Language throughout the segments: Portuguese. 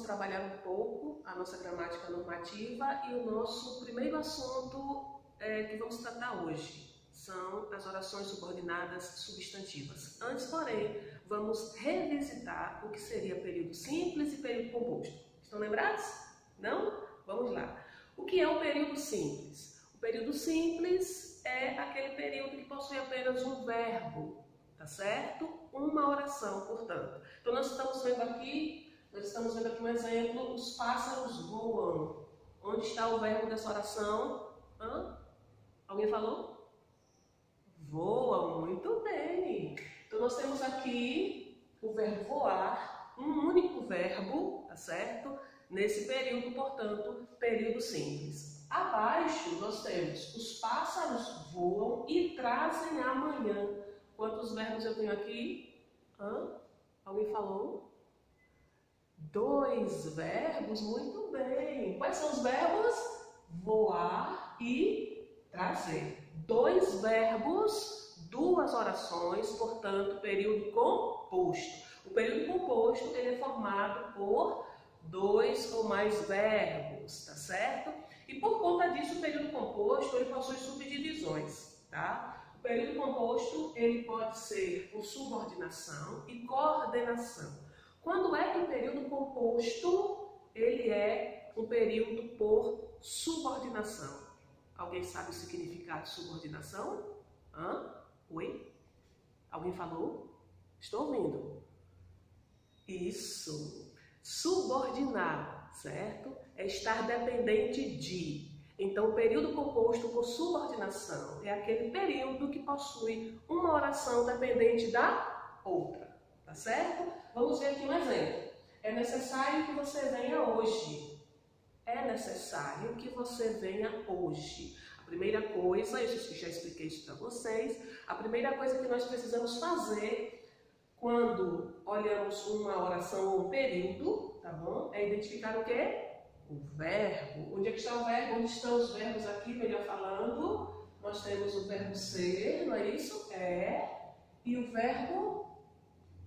trabalhar um pouco a nossa gramática normativa e o nosso primeiro assunto que vamos tratar hoje são as orações subordinadas substantivas. Antes, porém, vamos revisitar o que seria período simples e período composto. Estão lembrados? Não? Vamos lá. O que é o período simples? O período simples é aquele período que possui apenas um verbo, tá certo? Uma oração, portanto. Então, nós estamos vendo aqui um exemplo, os pássaros voam. Onde está o verbo dessa oração? Alguém falou? Voam, muito bem. Então, nós temos aqui o verbo voar, um único verbo, tá certo? Nesse período, portanto, período simples. Abaixo, nós temos os pássaros voam e trazem amanhã. Quantos verbos eu tenho aqui? Alguém falou? 2 verbos, muito bem. Quais são os verbos? Voar e trazer. 2 verbos, 2 orações, portanto, período composto. O período composto ele é formado por 2 ou mais verbos, tá certo? E por conta disso, o período composto ele possui subdivisões, tá? O período composto ele pode ser por subordinação e coordenação. Quando é que o período composto ele é um período por subordinação? Alguém sabe o significado de subordinação? Oi? Alguém falou? Estou ouvindo. Isso. Subordinar, certo? É estar dependente de. Então, o período composto por subordinação é aquele período que possui uma oração dependente da outra, tá certo? Vamos ver aqui um exemplo. É necessário que você venha hoje. É necessário que você venha hoje. A primeira coisa, eu já expliquei isso para vocês, a primeira coisa que nós precisamos fazer quando olhamos uma oração ou um período, tá bom? É identificar o quê? O verbo. Onde é que está o verbo? Onde estão os verbos aqui, melhor falando? Nós temos o verbo ser, não é isso? É. E o verbo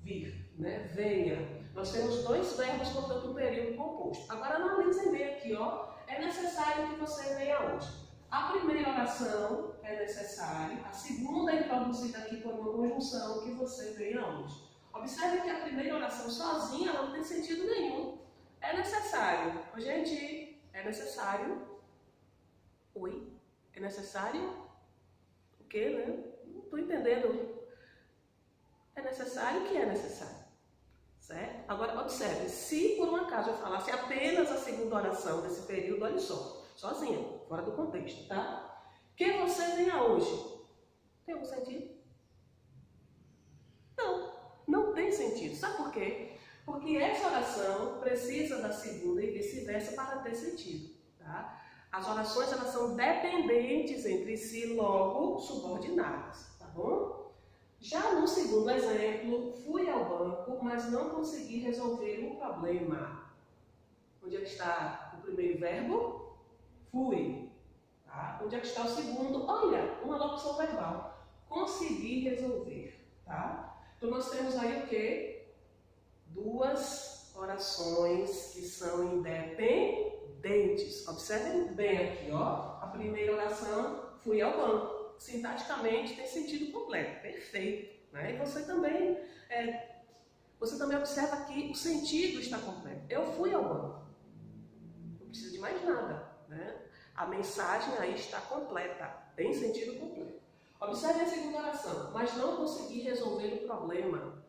vir, né? Venha. Nós temos 2 verbos, portanto, um período composto. Agora, analisem bem aqui, ó. É necessário que você venha hoje. A primeira oração é necessário. A segunda é introduzida aqui por uma conjunção que você venha hoje. Observe que a primeira oração sozinha ela não tem sentido nenhum. É necessário. Ô, gente, é necessário. Oi? É necessário? O quê, né? Não estou entendendo. É necessário o que é necessário. Certo? Agora, observe, se por um acaso eu falasse apenas a segunda oração desse período, olha só, sozinha, fora do contexto, tá? Que você venha hoje. Tem algum sentido? Não, não tem sentido. Sabe por quê? Porque essa oração precisa da segunda e vice-versa para ter sentido, tá? As orações, elas são dependentes entre si, logo subordinadas, tá bom? Já no segundo exemplo, fui ao banco, mas não consegui resolver um problema. Onde é que está o primeiro verbo? Fui. Tá? Onde é que está o segundo? Olha, uma locução verbal. Consegui resolver. Tá? Então, nós temos aí o quê? 2 orações que são independentes. Observem bem aqui, ó. A primeira oração, fui ao banco. Sintaticamente tem sentido completo, perfeito. Né? E você também observa que o sentido está completo. Eu fui ao banco. Não precisa de mais nada. Né? A mensagem aí está completa, tem sentido completo. Observe a segunda oração. Mas não consegui resolver o problema.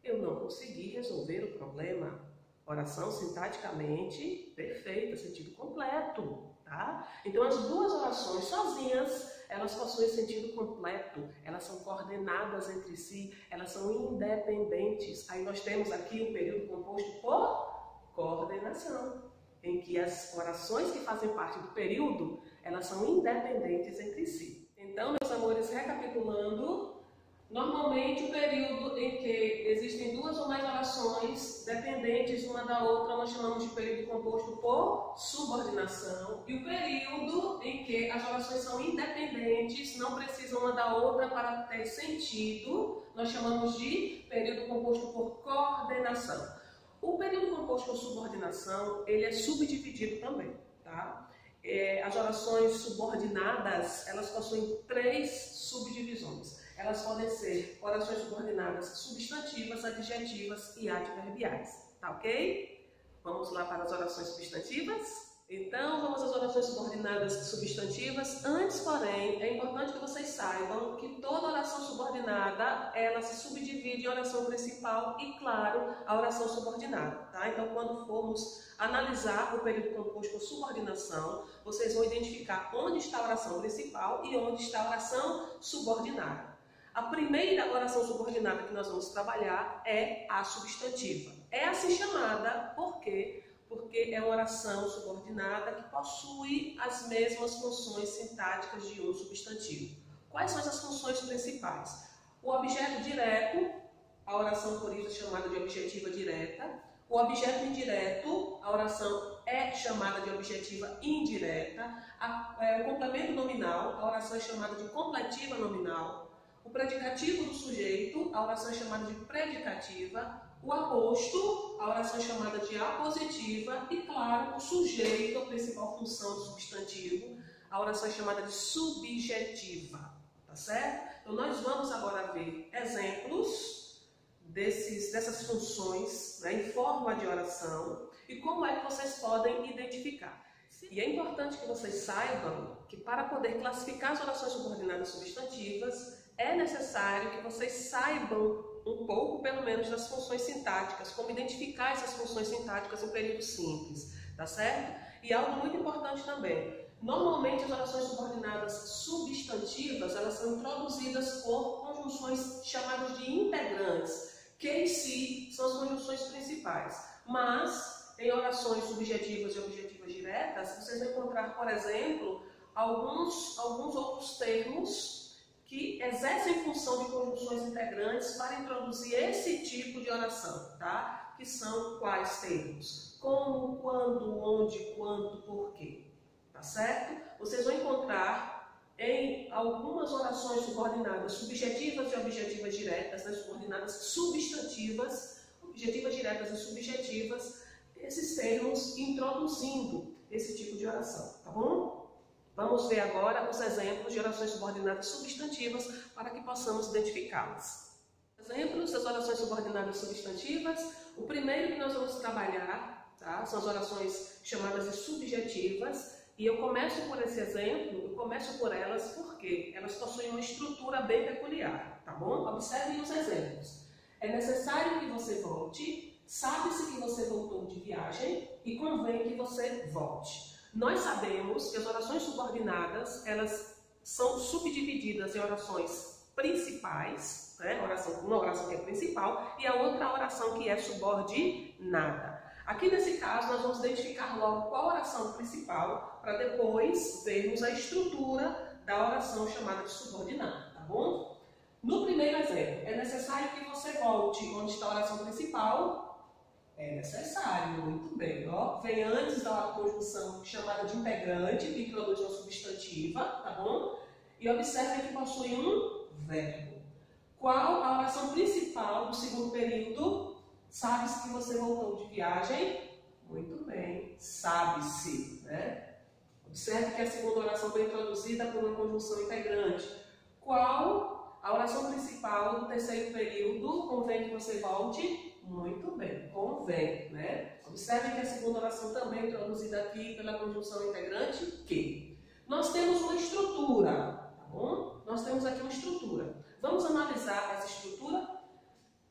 Eu não consegui resolver o problema. Oração sintaticamente perfeita, sentido completo. Tá? Então as 2 orações sozinhas elas possuem sentido completo, elas são coordenadas entre si, elas são independentes. Aí nós temos aqui o período composto por coordenação, em que as orações que fazem parte do período, elas são independentes entre si. Então, meus amores, recapitulando, normalmente o período em que existem 2 ou mais orações dependentes uma da outra, nós chamamos de período composto por subordinação. E o período em que as orações são independentes, não precisam uma da outra para ter sentido, nós chamamos de período composto por coordenação. O período composto por subordinação, ele é subdividido também, tá? As orações subordinadas, elas possuem 3 subdivisões. Elas podem ser orações subordinadas substantivas, adjetivas e adverbiais, tá ok? Vamos lá para as orações substantivas? Então, vamos às orações subordinadas substantivas. Antes, porém, é importante que vocês saibam que toda oração subordinada, ela se subdivide em oração principal e, claro, a oração subordinada, tá? Então, quando formos analisar o período composto por subordinação, vocês vão identificar onde está a oração principal e onde está a oração subordinada. A primeira oração subordinada que nós vamos trabalhar é a substantiva. É assim chamada porque é uma oração subordinada que possui as mesmas funções sintáticas de um substantivo. Quais são essas funções principais? O objeto direto, a oração por isso é chamada de objetiva direta. O objeto indireto, a oração é chamada de objetiva indireta. O complemento nominal, a oração é chamada de completiva nominal. O predicativo do sujeito, a oração é chamada de predicativa. O aposto, a oração é chamada de apositiva. E, claro, o sujeito, a principal função do substantivo, a oração é chamada de subjetiva. Tá certo? Então, nós vamos agora ver exemplos dessas funções, né, em forma de oração e como é que vocês podem identificar. E é importante que vocês saibam que para poder classificar as orações subordinadas substantivas, é necessário que vocês saibam um pouco, pelo menos, das funções sintáticas, como identificar essas funções sintáticas em período simples, tá certo? E algo muito importante também, normalmente as orações subordinadas substantivas, elas são introduzidas por conjunções chamadas de integrantes, que em si são as conjunções principais, mas em orações subjetivas e objetivas diretas, vocês vão encontrar, por exemplo, alguns outros termos que exercem função de conjunções integrantes para introduzir esse tipo de oração, tá? Que são quais termos? Como, quando, onde, quanto, porquê, tá certo? Vocês vão encontrar em algumas orações subordinadas subjetivas e objetivas diretas, né? Subordinadas substantivas, objetivas diretas e subjetivas, esses termos introduzindo esse tipo de oração, tá bom? Vamos ver agora os exemplos de orações subordinadas substantivas para que possamos identificá-las. Exemplos das orações subordinadas substantivas. O primeiro que nós vamos trabalhar, tá, são as orações chamadas de subjetivas. E eu começo por esse exemplo, eu começo por elas porque elas possuem uma estrutura bem peculiar, tá bom? Observem os exemplos. É necessário que você volte, sabe-se que você voltou de viagem e convém que você volte. Nós sabemos que as orações subordinadas, elas são subdivididas em orações principais, né? Uma oração que é principal e a outra oração que é subordinada. Aqui nesse caso, nós vamos identificar logo qual oração principal para depois vermos a estrutura da oração chamada de subordinada, tá bom? No primeiro exemplo, é necessário que você volte onde está a oração principal. É necessário, muito bem, ó. Vem antes da conjunção chamada de integrante, que introduz uma substantiva, tá bom? E observe que possui um verbo. Qual a oração principal do segundo período? Sabe-se que você voltou de viagem? Muito bem, sabe-se, né? Observe que a segunda oração foi introduzida por uma conjunção integrante. Qual a oração principal do terceiro período? Convém que você volte? Muito bem, convém, né? Observe que a segunda oração também é introduzida aqui pela conjunção integrante que. Nós temos uma estrutura, tá bom? Nós temos aqui uma estrutura. Vamos analisar essa estrutura?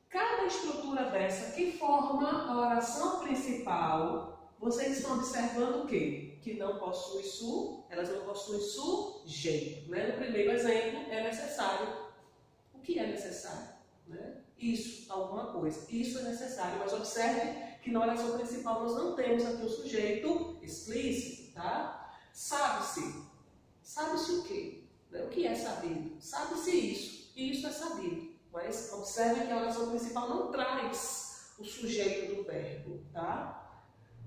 Cada estrutura dessa que forma a oração principal, vocês estão observando o quê? Que não possui elas não possuem sujeito, né? No primeiro exemplo, é necessário. O que é necessário? Né? Isso, alguma coisa. Isso é necessário, mas observe que na oração principal nós não temos aqui o sujeito explícito, tá? Sabe-se. Sabe-se o quê? O que é sabido? Sabe-se isso. E isso é sabido. Mas observe que a oração principal não traz o sujeito do verbo, tá?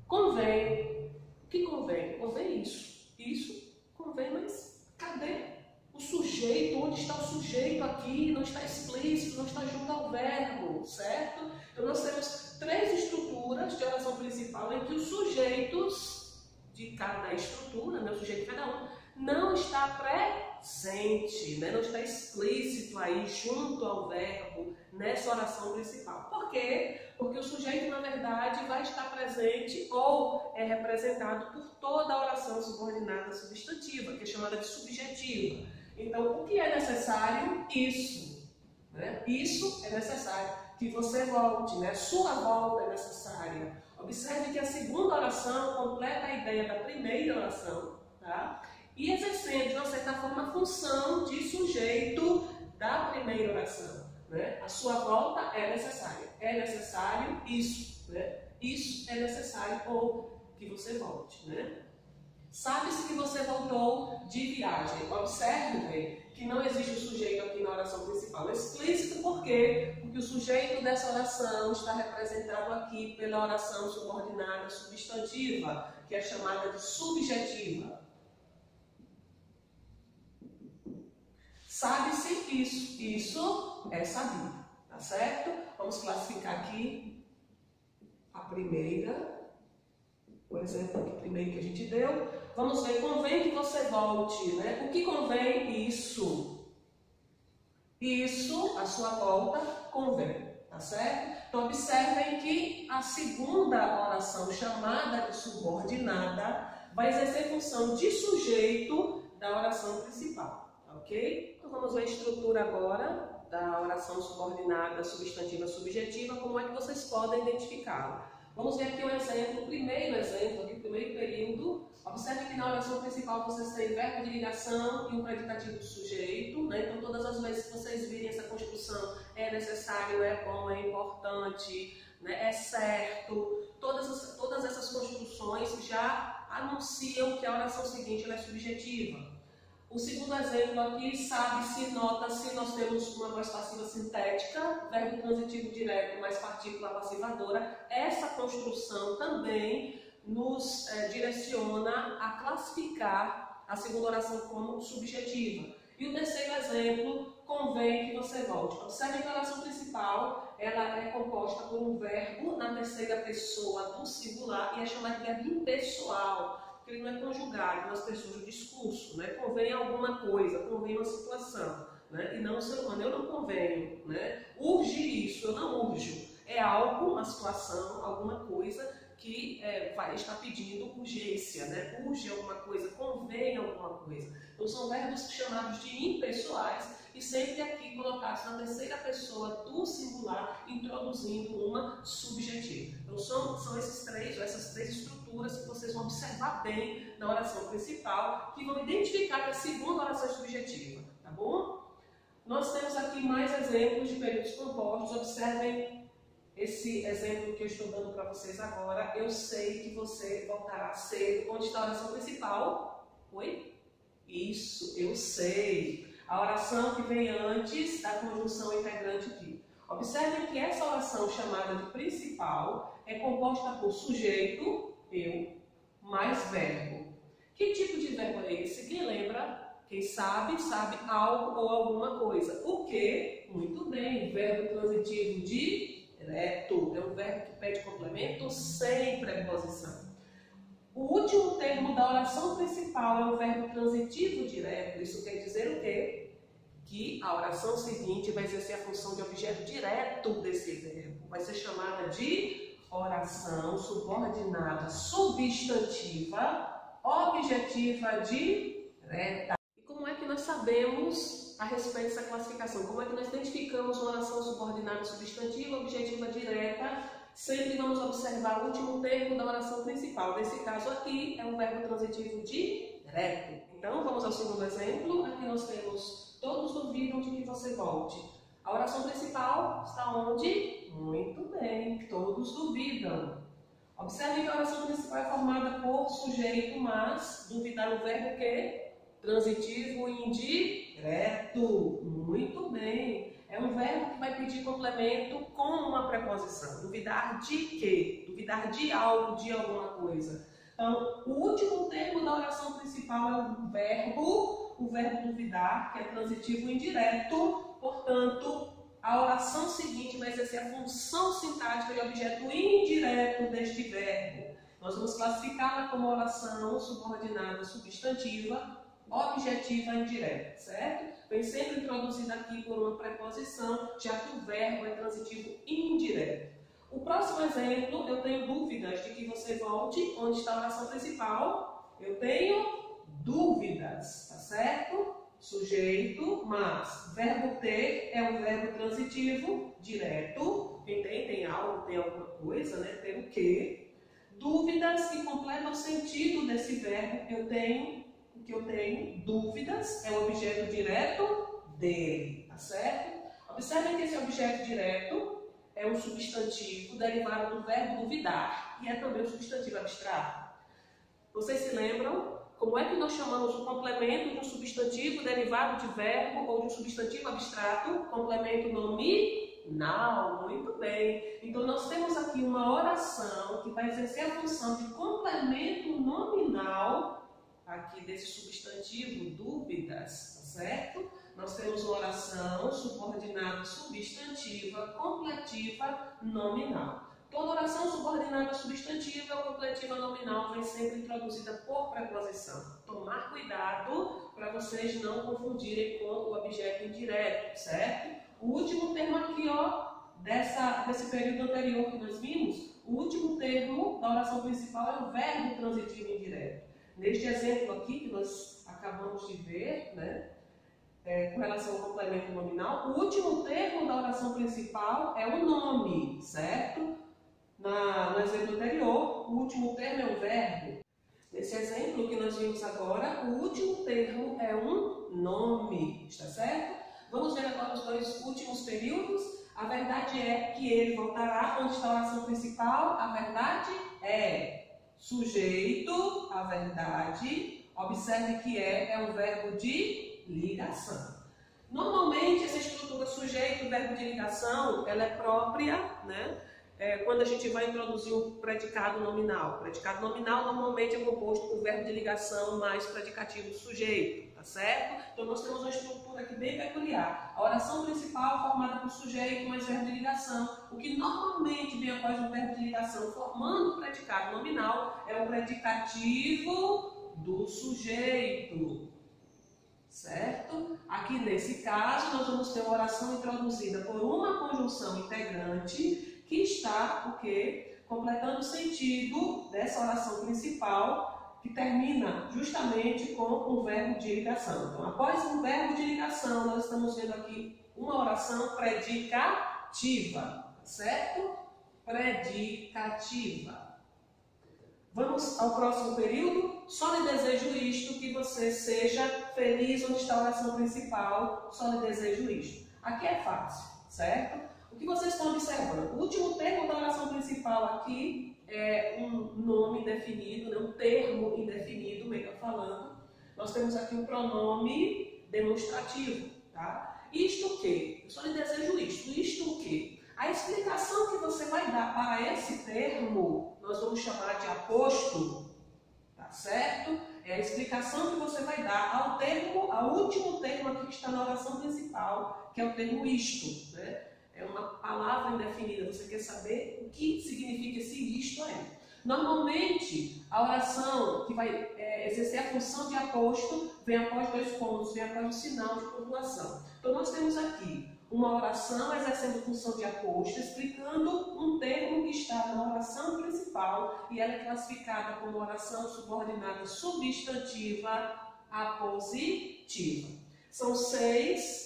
Convém. O que convém? Convém isso. Isso convém, mas cadê O sujeito, onde está o sujeito aqui, não está explícito, não está junto ao verbo, certo? Então nós temos três estruturas de oração principal em que os sujeitos de cada estrutura, né, o sujeito de cada um, não está presente, né, não está explícito aí junto ao verbo nessa oração principal. Por quê? Porque o sujeito, na verdade, vai estar presente ou é representado por toda a oração subordinada substantiva, que é chamada de subjetiva. Então, o que é necessário? Isso. Né? Isso é necessário. Que você volte, né? Sua volta é necessária. Observe que a segunda oração completa a ideia da primeira oração, tá? E exercendo, de uma certa forma, a função de sujeito da primeira oração. Né? A sua volta é necessária. É necessário isso. Né? Isso é necessário ou que você volte. Né? Sabe-se que você voltou de viagem. Observe que não existe o sujeito aqui na oração principal. É explícito por quê? Porque o sujeito dessa oração está representado aqui pela oração subordinada substantiva, que é chamada de subjetiva. Sabe-se isso. Isso é sabido. Tá certo? Vamos classificar aqui a primeira. O exemplo aqui primeiro que a gente deu. Vamos ver, convém que você volte, né? O que convém? Isso. Isso, a sua volta, convém, tá certo? Então, observem que a segunda oração, chamada de subordinada, vai exercer função de sujeito da oração principal, ok? Então, vamos ver a estrutura agora da oração subordinada, substantiva, subjetiva, como é que vocês podem identificá-la. Vamos ver aqui um exemplo, o primeiro exemplo, aqui, o primeiro período. Observe que na oração principal vocês têm verbo de ligação e um predicativo do sujeito. Né? Então, todas as vezes que vocês virem essa construção, é necessário, é bom, é importante, né? É certo. Todas essas construções já anunciam que a oração seguinte ela é subjetiva. O segundo exemplo aqui, sabe-se, nota-se, nós temos uma voz passiva sintética, verbo transitivo direto mais partícula passivadora. Essa construção também nos direciona a classificar a segunda oração como subjetiva. E o terceiro exemplo, convém que você volte. Observe que a oração principal ela é composta por um verbo na terceira pessoa do singular e é chamada de verbo impessoal. Porque ele não é conjugado nas pessoas do discurso, né? Convém alguma coisa, convém uma situação, né? E não o ser humano, eu não convenho, né? Urge isso, eu não urjo. É algo, uma situação, alguma coisa que vai estar pedindo urgência, né? Urge alguma coisa, convém alguma coisa. Então são verbos chamados de impessoais e sempre aqui colocados na terceira pessoa do singular, introduzindo uma subjetiva. Então são essas três estruturas que vocês vão observar bem na oração principal, que vão identificar que a segunda oração é subjetiva, tá bom? Nós temos aqui mais exemplos de períodos compostos. Observem esse exemplo que eu estou dando para vocês agora. Eu sei que você voltará cedo. Onde está a oração principal? Oi? Isso, eu sei. A oração que vem antes da conjunção integrante de. Observem que essa oração chamada de principal é composta por sujeito, eu, mais verbo. Que tipo de verbo é esse? Quem lembra? Quem sabe, sabe algo ou alguma coisa. O que? Muito bem, verbo transitivo direto. É um verbo que pede complemento sem preposição. O último termo da oração principal é o verbo transitivo direto. Isso quer dizer o quê? Que a oração seguinte vai exercer a função de objeto direto desse verbo. Vai ser chamada de oração subordinada substantiva, objetiva direta. E como é que nós sabemos a respeito dessa classificação? Como é que nós identificamos uma oração subordinada substantiva, objetiva direta? Sempre vamos observar o último termo da oração principal. Nesse caso aqui, é um verbo transitivo direto. Então, vamos ao segundo exemplo. Aqui nós temos: todos duvidam de que você volte. A oração principal está onde? Muito bem, todos duvidam. Observe que a oração principal é formada por sujeito, mas duvidar o verbo que? Transitivo indireto. Muito bem. É um verbo que vai pedir complemento com uma preposição. Duvidar de quê? Duvidar de algo, de alguma coisa. Então, o último termo da oração principal é o verbo o verbo duvidar, que é transitivo indireto, portanto, a oração seguinte vai exercer a função sintática de objeto indireto deste verbo. Nós vamos classificá-la como oração subordinada substantiva, objetiva indireta, certo? Vem sempre introduzida aqui por uma preposição, já que o verbo é transitivo indireto. O próximo exemplo, eu tenho dúvidas de que você volte onde está a oração principal. Eu tenho dúvidas, tá certo? Sujeito, mas. Verbo ter é um verbo transitivo direto. Quem tem algo, tem alguma coisa, né? Tem o que. Dúvidas que completam o sentido desse verbo. O que eu tenho, dúvidas, é o objeto direto dele, tá certo? Observem que esse objeto direto é um substantivo derivado do verbo duvidar, e é também um substantivo abstrato. Vocês se lembram como é que nós chamamos o complemento de um substantivo derivado de verbo ou de um substantivo abstrato? Complemento nominal, muito bem. Então nós temos aqui uma oração que vai exercer a função de complemento nominal aqui desse substantivo dúvidas, tá certo? Nós temos uma oração subordinada substantiva, completiva, nominal. Toda oração subordinada substantiva ou completiva nominal vem sempre introduzida por preposição. Tomar cuidado para vocês não confundirem com o objeto indireto, certo? O último termo aqui, ó, desse período anterior que nós vimos, o último termo da oração principal é o verbo transitivo indireto. Neste exemplo aqui que nós acabamos de ver, né? Com relação ao complemento nominal, o último termo da oração principal é o nome, certo? No exemplo anterior, o último termo é o verbo. Nesse exemplo que nós vimos agora, o último termo é um nome, está certo? Vamos ver agora os dois últimos períodos. A verdade é que ele voltará onde está a oração principal. A verdade é sujeito, a verdade. Observe que é um verbo de ligação. Normalmente, essa estrutura sujeito, verbo de ligação, ela é própria, né? Quando a gente vai introduzir um predicado nominal. O predicado nominal normalmente é composto por verbo de ligação mais predicativo sujeito, tá certo? Então nós temos uma estrutura aqui bem peculiar. A oração principal formada por sujeito mais verbo de ligação. O que normalmente vem após um verbo de ligação formando o predicado nominal é o predicativo do sujeito. Certo? Aqui nesse caso nós vamos ter uma oração introduzida por uma conjunção integrante que está, o quê? Completando o sentido dessa oração principal, que termina justamente com o verbo de ligação. Então, após um verbo de ligação, nós estamos vendo aqui uma oração predicativa, certo? Predicativa. Vamos ao próximo período. Só lhe desejo isto, que você seja feliz onde está a oração principal. Só lhe desejo isto. Aqui é fácil, certo? O que vocês estão observando? O último termo da oração principal aqui é um nome indefinido, né? Um termo indefinido, melhor falando. Nós temos aqui um pronome demonstrativo, tá? Isto o quê? Eu só lhe desejo isto. Isto o quê? A explicação que você vai dar para esse termo, nós vamos chamar de aposto, tá certo? É a explicação que você vai dar ao último termo aqui que está na oração principal, que é o termo isto, né? É uma palavra indefinida. Você quer saber o que significa esse isto é? Normalmente, a oração que vai exercer a função de aposto vem após dois pontos, vem após um sinal de pontuação. Então, nós temos aqui uma oração exercendo função de aposto, explicando um termo que está na oração principal e ela é classificada como oração subordinada substantiva apositiva. São 6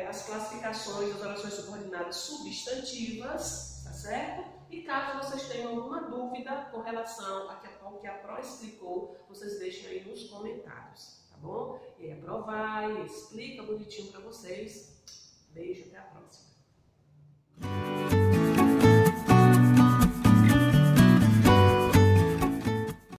as classificações das orações subordinadas substantivas, tá certo? E caso vocês tenham alguma dúvida com relação ao que a Pro explicou, vocês deixem aí nos comentários, tá bom? E aí a Pro vai, explica bonitinho para vocês. Beijo, até a próxima.